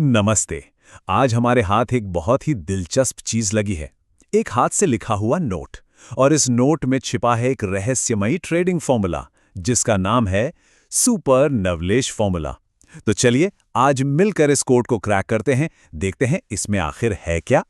नमस्ते। आज हमारे हाथ एक बहुत ही दिलचस्प चीज लगी है। एक हाथ से लिखा हुआ नोट। और इस नोट में छिपा है एक रहस्यमयी ट्रेडिंग फॉर्मूला जिसका नाम है सुपर नवलेश फॉर्मूला। तो चलिए आज मिलकर इस कोड को क्रैक करते हैं, देखते हैं इसमें आखिर है क्या।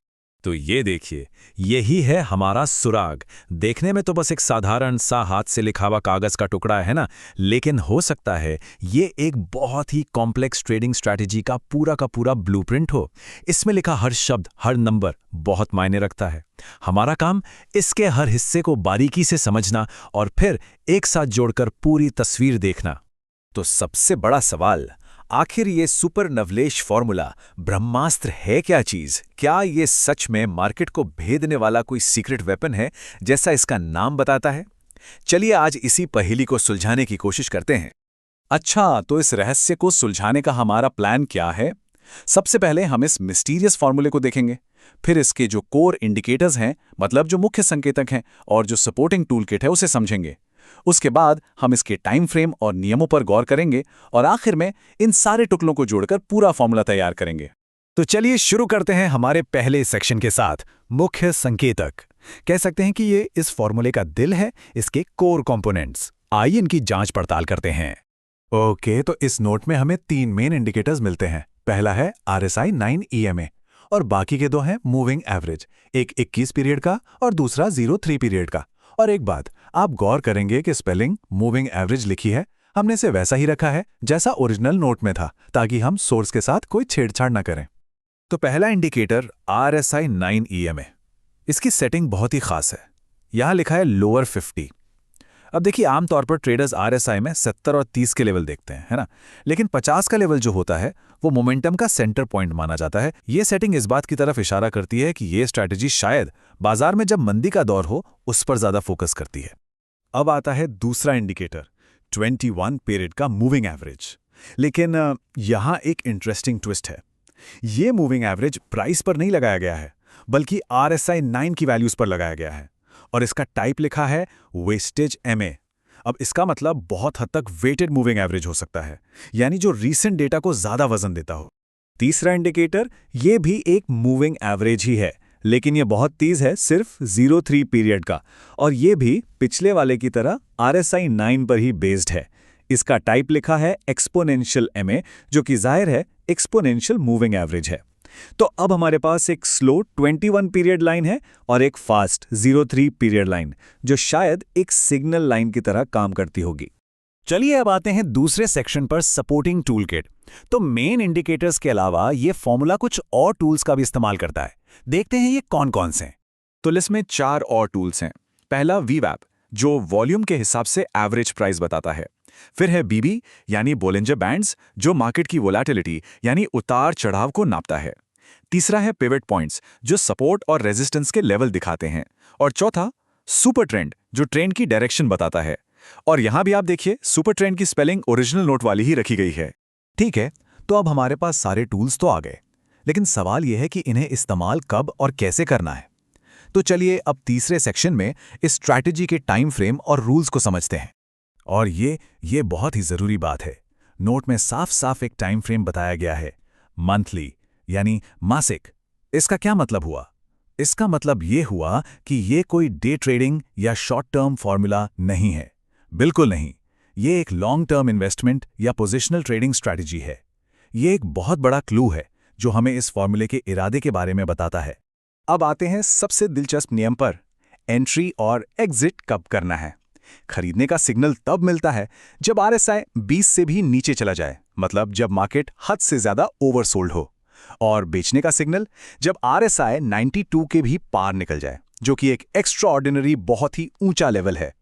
तो ये देखिए, यही है हमारा सुराग। देखने में तो बस एक साधारण सा हाथ से लिखा हुआ कागज का टुकड़ा है ना, लेकिन हो सकता है ये एक बहुत ही कॉम्प्लेक्स ट्रेडिंग स्ट्रैटेजी का पूरा ब्लूप्रिंट हो। इसमें लिखा हर शब्द, हर नंबर बहुत मायने रखता है। हमारा काम इसके हर हिस्से को बारीकी से समझना और फिर एक साथ जोड़कर पूरी तस्वीर देखना। तो सबसे बड़ा सवाल, आखिर ये सुपर नवलेश फॉर्मूला ब्रह्मास्त्र है क्या चीज? क्या ये सच में मार्केट को भेदने वाला कोई सीक्रेट वेपन है जैसा इसका नाम बताता है? चलिए आज इसी पहेली को सुलझाने की कोशिश करते हैं। अच्छा, तो इस रहस्य को सुलझाने का हमारा प्लान क्या है? सबसे पहले हम इस मिस्टीरियस फॉर्मूले को देखेंगे, फिर इसके जो कोर इंडिकेटर्स हैं, मतलब जो मुख्य संकेतक हैं, और जो सपोर्टिंग टूल किट है उसे समझेंगे। उसके बाद हम इसके टाइम फ्रेम और नियमों पर गौर करेंगे और आखिर में इन सारे टुकड़ों को जोड़कर पूरा फॉर्मूला तैयार करेंगे। तो चलिए शुरू करते हैं हमारे पहले सेक्शन के साथ, मुख्य संकेतक। कह सकते हैं कि ये इस फॉर्मूले का दिल है, इसके कोर कंपोनेंट्स। आइए इनकी जांच पड़ताल करते हैं। ओके, तो इस नोट में हमें 3 मेन इंडिकेटर्स मिलते हैं। पहला है RSI 9 EMA और बाकी के 2 हैं मूविंग एवरेज, एक 21 पीरियड का और दूसरा 03 पीरियड का। और एक बात, आप गौर करेंगे कि स्पेलिंग मूविंग एवरेज लिखी है, हमने इसे वैसा ही रखा है जैसा ओरिजिनल नोट में था, ताकि हम सोर्स के साथ कोई छेड़छाड़ न करें। तो पहला इंडिकेटर RSI 9 EMA, इसकी सेटिंग बहुत ही खास है। यहां लिखा है लोअर 50। अब देखिए, आमतौर पर ट्रेडर्स RSI में 70 और 30 के लेवल देखते हैं, है ना? लेकिन 50 का लेवल जो होता है वो मोमेंटम का सेंटर पॉइंट माना जाता है। ये सेटिंग इस बात की तरफ इशारा करती है कि ये स्ट्रैटेजी शायद बाजार में जब मंदी का दौर हो उस पर ज्यादा फोकस करती है। अब आता है दूसरा इंडिकेटर, 21 पीरियड का मूविंग एवरेज। लेकिन यहां एक इंटरेस्टिंग ट्विस्ट है। ये मूविंग एवरेज प्राइस पर नहीं लगाया गया है, बल्कि RSI 9 की वैल्यूज पर लगाया गया है और इसका टाइप लिखा है वेस्टेज MA। अब इसका मतलब बहुत हद तक वेटेड मूविंग एवरेज हो सकता है, यानी जो रीसेंट डेटा को ज्यादा वजन देता हो। तीसरा इंडिकेटर ये भी एक मूविंग एवरेज ही है, लेकिन ये बहुत तेज है, सिर्फ 03 पीरियड का, और ये भी पिछले वाले की तरह RSI 9 पर ही बेस्ड है। इसका टाइप लिखा है एक्सपोनेंशियल MA, जो कि जाहिर है एक्सपोनेंशियल मूविंग एवरेज है। तो अब हमारे पास एक स्लो 21 पीरियड लाइन है और एक फास्ट 03 पीरियड लाइन, जो शायद एक सिग्नल लाइन की तरह काम करती होगी। चलिए अब आते हैं दूसरे सेक्शन पर, सपोर्टिंग टूल किट। तो मेन इंडिकेटर्स के अलावा ये फॉर्मूला कुछ और टूल्स का भी इस्तेमाल करता है। देखते हैं ये कौन कौन से हैं। तो लिस्ट में 4 और टूल्स हैं। पहला VWAP, जो वॉल्यूम के हिसाब से एवरेज प्राइस बताता है। फिर है BB यानी बोलिंजर बैंड्स, जो मार्केट की वोलेटिलिटी यानी उतार चढ़ाव को नापता है। तीसरा है पिवट पॉइंट्स, जो सपोर्ट और रेजिस्टेंस के लेवल दिखाते हैं। और चौथा सुपर ट्रेंड, जो ट्रेंड की डायरेक्शन बताता है। और यहां भी आप देखिए, सुपर ट्रेंड की स्पेलिंग ओरिजिनल नोट वाली ही रखी गई है। ठीक है, तो अब हमारे पास सारे टूल्स तो आ गए, लेकिन सवाल यह है कि इन्हें इस्तेमाल कब और कैसे करना है। तो चलिए अब तीसरे सेक्शन में इस स्ट्रैटेजी के टाइम फ्रेम और रूल्स को समझते हैं। और ये बहुत ही जरूरी बात है। नोट में साफ साफ एक टाइम फ्रेम बताया गया है, मंथली यानी मासिक। इसका क्या मतलब हुआ? इसका मतलब ये हुआ कि ये कोई डे ट्रेडिंग या शॉर्ट टर्म फॉर्मूला नहीं है, बिल्कुल नहीं। ये एक लॉन्ग टर्म इन्वेस्टमेंट या पोजिशनल ट्रेडिंग स्ट्रैटेजी है। ये एक बहुत बड़ा क्लू है जो हमें इस फॉर्मूले के इरादे के बारे में बताता है। अब आते हैं सबसे दिलचस्प नियम पर, एंट्री और एग्जिट कब करना है। खरीदने का सिग्नल तब मिलता है जब RSI 20 से भी नीचे चला जाए, मतलब जब मार्केट हद से ज्यादा ओवरसोल्ड हो। और बेचने का सिग्नल जब RSI 92 के भी पार निकल जाए, जो कि एक एक्स्ट्राऑर्डिनरी बहुत ही ऊंचा लेवल है।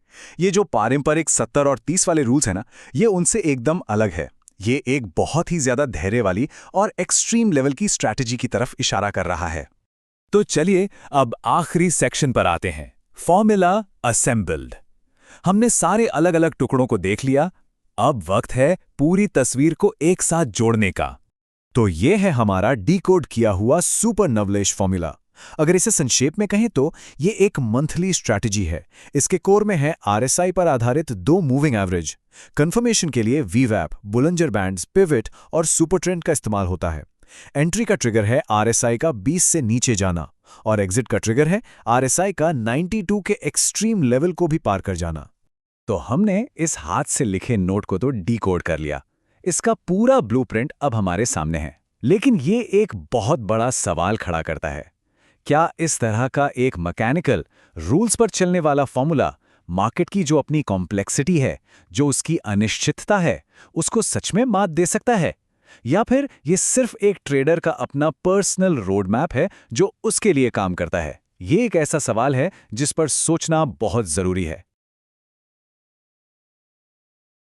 ये जो पारंपरिक 70 और 30 वाले रूल्स है ना, ये उनसे एकदम अलग है। ये एक बहुत ही ज्यादा धैर्य वाली और एक्सट्रीम लेवल की स्ट्रैटेजी की तरफ इशारा कर रहा है। तो चलिए अब आखिरी सेक्शन पर आते हैं, फॉर्मूला असेंबल्ड। हमने सारे अलग अलग टुकड़ों को देख लिया, अब वक्त है पूरी तस्वीर को एक साथ जोड़ने का। तो ये है हमारा डीकोड किया हुआ सुपर नवलेश फॉर्मूला। अगर इसे संक्षेप में कहें तो ये एक मंथली स्ट्रैटेजी है। इसके कोर में है RSI पर आधारित 2 मूविंग एवरेज। कंफर्मेशन के लिए VWAP, बोलिंजर बैंड्स, पिवट और सुपर ट्रेंड का इस्तेमाल होता है। एंट्री का ट्रिगर है आरएसआई का 20 से नीचे जाना और एग्जिट का ट्रिगर है आरएसआई का 92 के एक्सट्रीम लेवल को भी पार कर जाना। तो हमने इस हाथ से लिखे नोट को तो डीकोड कर लिया। इसका पूरा ब्लूप्रिंट अब हमारे सामने है। लेकिन ये एक बहुत बड़ा सवाल खड़ा करता है। क्या इस तरह का एक मैकेनिकल, रूल्स पर चलने वाला फॉर्मूला मार्केट की जो अपनी कॉम्प्लेक्सिटी है, जो उसकी अनिश्चितता है, उसको सच में मात दे सकता है? या फिर ये सिर्फ एक ट्रेडर का अपना पर्सनल रोड मैप है जो उसके लिए काम करता है? ये एक ऐसा सवाल है जिस पर सोचना बहुत जरूरी है।